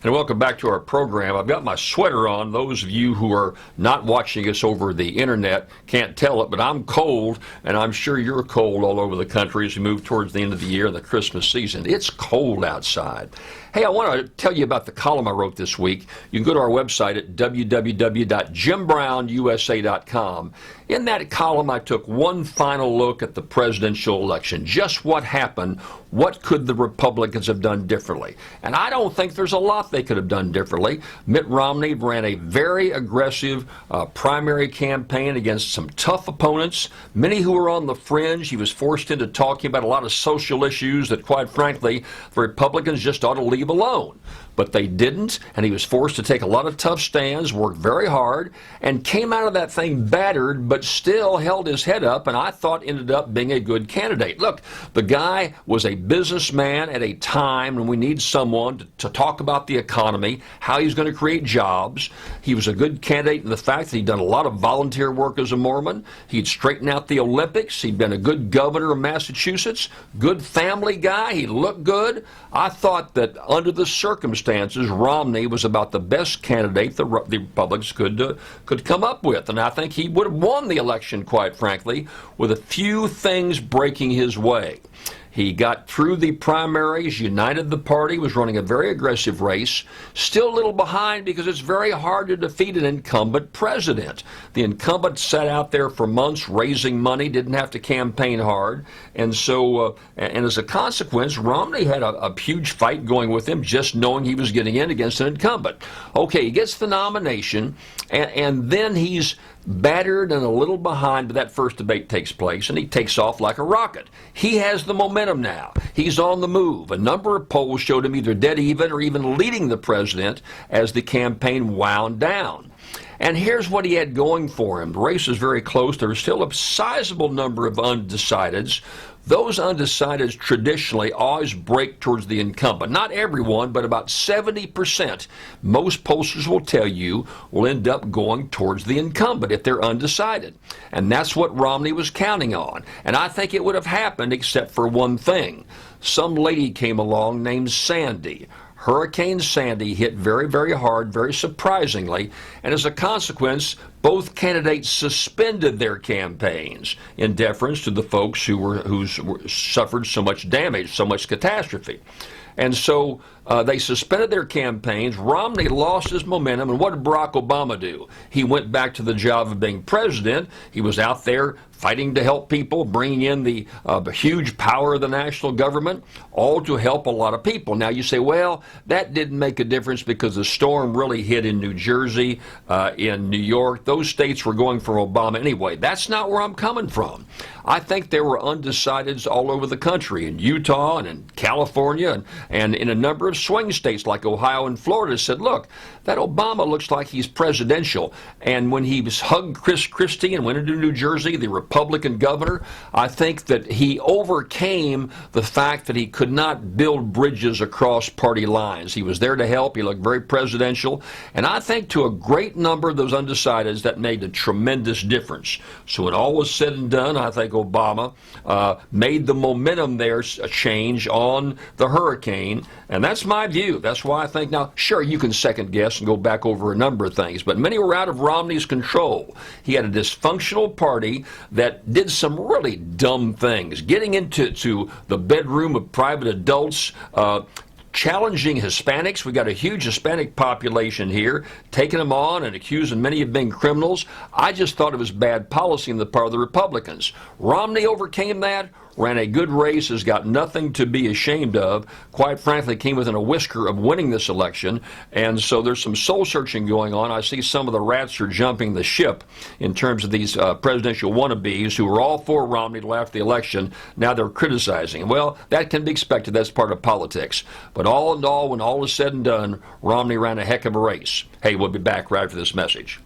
And welcome back to our program. I've got my sweater on. Those of you who are not watching us over the internet can't tell it, but I'm cold, and I'm sure you're cold all over the country as we move towards the end of the year and the Christmas season. It's cold outside. Hey, I want to tell you about the column I wrote this week. You can go to our website at www.jimbrownusa.com. In that column, I took one final look at the presidential election. Just what happened? What could the Republicans have done differently? And I don't think there's a lot they could have done differently. Mitt Romney ran a very aggressive primary campaign against some tough opponents, many who were on the fringe. He was forced into talking about a lot of social issues that, quite frankly, the Republicans just ought to leave alone. But they didn't, and he was forced to take a lot of tough stands, worked very hard, and came out of that thing battered, but still held his head up, and I thought ended up being a good candidate. Look, the guy was a businessman at a time when we need someone to talk about the economy, how he's going to create jobs. He was a good candidate in the fact that he'd done a lot of volunteer work as a Mormon. He'd straightened out the Olympics. He'd been a good governor of Massachusetts, good family guy. He looked good. I thought that under the circumstances, Romney was about the best candidate the Republicans could come up with. And I think he would have won the election, quite frankly, with a few things breaking his way. He got through the primaries, united the party, was running a very aggressive race, still a little behind because it's very hard to defeat an incumbent president. The incumbent sat out there for months raising money, didn't have to campaign hard, and so, and as a consequence, Romney had a huge fight going with him just knowing he was getting in against an incumbent. Okay, he gets the nomination, and then he's battered and a little behind, but that first debate takes place, and he takes off like a rocket. He has the momentum now. He's on the move. A number of polls showed him either dead even or even leading the president as the campaign wound down. And here's what he had going for him. The race is very close. There's still a sizable number of undecideds. Those undecideds traditionally always break towards the incumbent. Not everyone, but about 70%. Most pollsters will tell you will end up going towards the incumbent if they're undecided. And that's what Romney was counting on. And I think it would have happened except for one thing. Some lady came along named Sandy. Hurricane Sandy hit very, very hard, very surprisingly, and as a consequence, both candidates suspended their campaigns in deference to the folks who suffered so much damage, so much catastrophe. And so they suspended their campaigns. Romney lost his momentum, and what did Barack Obama do? He went back to the job of being president. He was out there fighting to help people, bringing in the huge power of the national government, all to help a lot of people. Now you say, well, that didn't make a difference because the storm really hit in New Jersey, in New York. Those states were going for Obama anyway. That's not where I'm coming from. I think there were undecideds all over the country, in Utah and in California and in a number of swing states like Ohio and Florida said, look, that Obama looks like he's presidential. And when he hugged Chris Christie and went into New Jersey, the Republican governor, I think that he overcame the fact that he could not build bridges across party lines. He was there to help. He looked very presidential. And I think to a great number of those undecideds, that made a tremendous difference. So when all was said and done, I think Obama made the momentum there change on the hurricane. And that's my view. That's why I think, now, sure, you can second guess and go back over a number of things, but many were out of Romney's control. He had a dysfunctional party that did some really dumb things, getting into the bedroom of private adults, challenging Hispanics. We got a huge Hispanic population here, taking them on and accusing many of being criminals. I just thought it was bad policy on the part of the Republicans. Romney overcame that, ran a good race, has got nothing to be ashamed of, quite frankly came within a whisker of winning this election, and so there's some soul searching going on. I see some of the rats are jumping the ship in terms of these presidential wannabes who were all for Romney till after the election. Now they're criticizing. Well, that can be expected. That's part of politics. But all in all, when all is said and done, Romney ran a heck of a race. Hey, we'll be back right after this message.